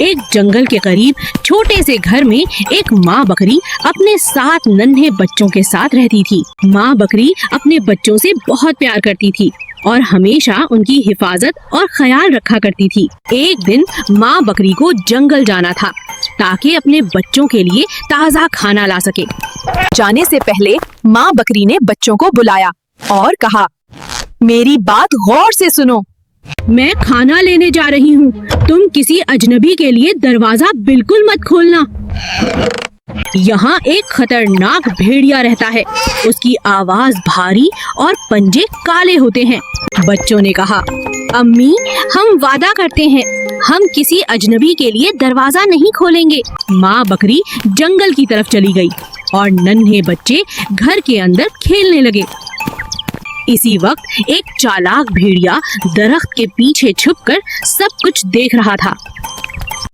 एक जंगल के करीब छोटे से घर में एक माँ बकरी अपने 7 नन्हे बच्चों के साथ रहती थी। माँ बकरी अपने बच्चों से बहुत प्यार करती थी और हमेशा उनकी हिफाजत और ख्याल रखा करती थी। एक दिन माँ बकरी को जंगल जाना था ताकि अपने बच्चों के लिए ताज़ा खाना ला सके। जाने से पहले माँ बकरी ने बच्चों को बुलाया और कहा, मेरी बात गौर से सुनो। मैं खाना लेने जा रही हूँ, तुम किसी अजनबी के लिए दरवाजा बिल्कुल मत खोलना। यहाँ एक खतरनाक भेड़िया रहता है, उसकी आवाज भारी और पंजे काले होते हैं। बच्चों ने कहा, अम्मी हम वादा करते हैं, हम किसी अजनबी के लिए दरवाजा नहीं खोलेंगे। माँ बकरी जंगल की तरफ चली गई और नन्हे बच्चे घर के अंदर खेलने लगे। इसी वक्त एक चालाक भेड़िया दरख्त के पीछे छुपकर सब कुछ देख रहा था।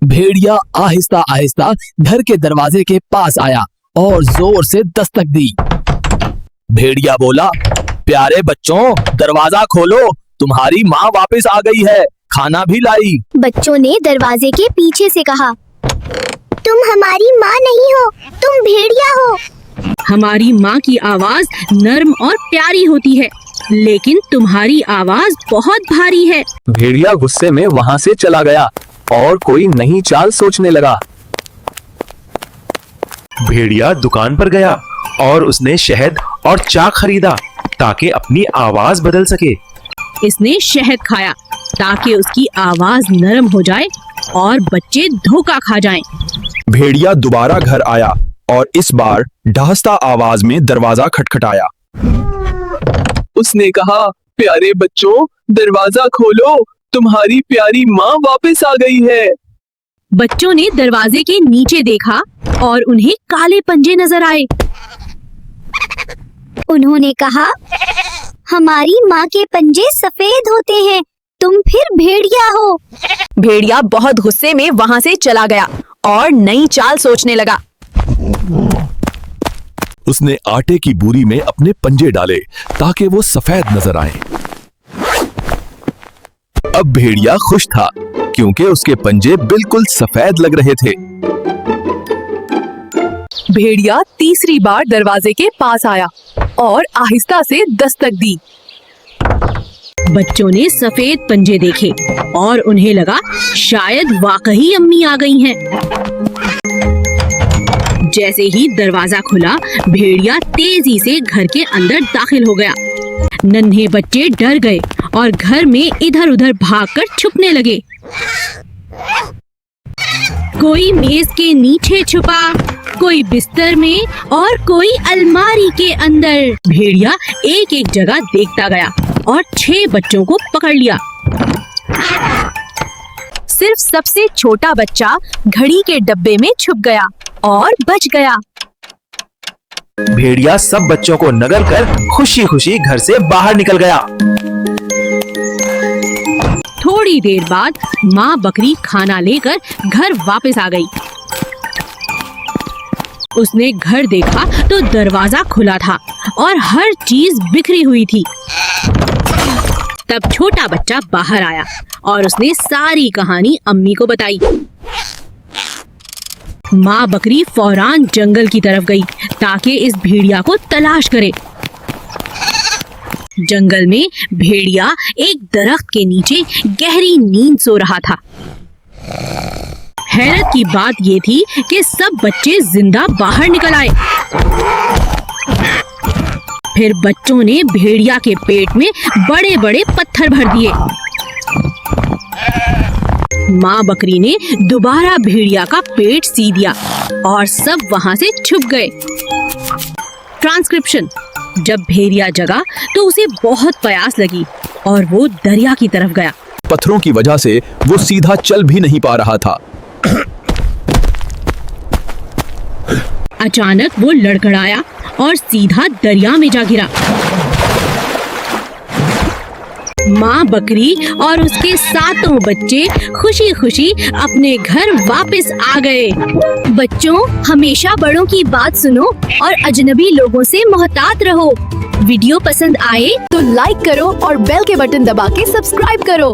भेड़िया आहिस्ता आहिस्ता घर के दरवाजे के पास आया और जोर से दस्तक दी। भेड़िया बोला, प्यारे बच्चों दरवाजा खोलो, तुम्हारी माँ वापस आ गई है, खाना भी लाई। बच्चों ने दरवाजे के पीछे से कहा, तुम हमारी माँ नहीं हो, तुम भेड़िया हो। हमारी माँ की आवाज नर्म और प्यारी होती है, लेकिन तुम्हारी आवाज बहुत भारी है। भेड़िया गुस्से में वहाँ से चला गया और कोई नई चाल सोचने लगा। भेड़िया दुकान पर गया और उसने शहद और चाक खरीदा ताकि अपनी आवाज बदल सके। इसने शहद खाया ताकि उसकी आवाज नरम हो जाए और बच्चे धोखा खा जाएं। भेड़िया दोबारा घर आया और इस बार ढहसता आवाज में दरवाजा खटखटाया। उसने कहा, प्यारे बच्चों दरवाजा खोलो, तुम्हारी प्यारी माँ वापस आ गई है। बच्चों ने दरवाजे के नीचे देखा और उन्हें काले पंजे नजर आए। उन्होंने कहा, हमारी माँ के पंजे सफेद होते हैं, तुम फिर भेड़िया हो। भेड़िया बहुत गुस्से में वहाँ से चला गया और नई चाल सोचने लगा। उसने आटे की बोरी में अपने पंजे डाले ताकि वो सफेद नजर आए। अब भेड़िया खुश था क्योंकि उसके पंजे बिल्कुल सफेद लग रहे थे। भेड़िया तीसरी बार दरवाजे के पास आया और आहिस्ता से दस्तक दी। बच्चों ने सफेद पंजे देखे और उन्हें लगा शायद वाकई अम्मी आ गई हैं। जैसे ही दरवाजा खुला, भेड़िया तेजी से घर के अंदर दाखिल हो गया। नन्हे बच्चे डर गए और घर में इधर उधर भागकर छुपने लगे। कोई मेज के नीचे छुपा, कोई बिस्तर में और कोई अलमारी के अंदर। भेड़िया एक एक जगह देखता गया और 6 बच्चों को पकड़ लिया। सिर्फ सबसे छोटा बच्चा घड़ी के डब्बे में छुप गया और बच गया। भेड़िया सब बच्चों को नगल कर खुशी खुशी घर से बाहर निकल गया। थोड़ी देर बाद माँ बकरी खाना लेकर घर वापस आ गई। उसने घर देखा तो दरवाजा खुला था और हर चीज बिखरी हुई थी। तब छोटा बच्चा बाहर आया और उसने सारी कहानी अम्मी को बताई। माँ बकरी फौरान जंगल की तरफ गई ताकि इस भेड़िया को तलाश करे। जंगल में भेड़िया एक दरख्त के नीचे गहरी नींद सो रहा था। हैरत की बात ये थी कि सब बच्चे जिंदा बाहर निकल आए। फिर बच्चों ने भेड़िया के पेट में बड़े बड़े पत्थर भर दिए। माँ बकरी ने दोबारा भेड़िया का पेट सी दिया और सब वहां से छुप गए। ट्रांसक्रिप्शन: जब भेड़िया जगा तो उसे बहुत प्यास लगी और वो दरिया की तरफ गया। पत्थरों की वजह से वो सीधा चल भी नहीं पा रहा था। अचानक वो लड़खड़ाया और सीधा दरिया में जा गिरा। माँ बकरी और उसके 7 बच्चे खुशी खुशी अपने घर वापस आ गए। बच्चों, हमेशा बड़ों की बात सुनो और अजनबी लोगों से मोहतात रहो। वीडियो पसंद आए तो लाइक करो और बेल के बटन दबा के सब्सक्राइब करो।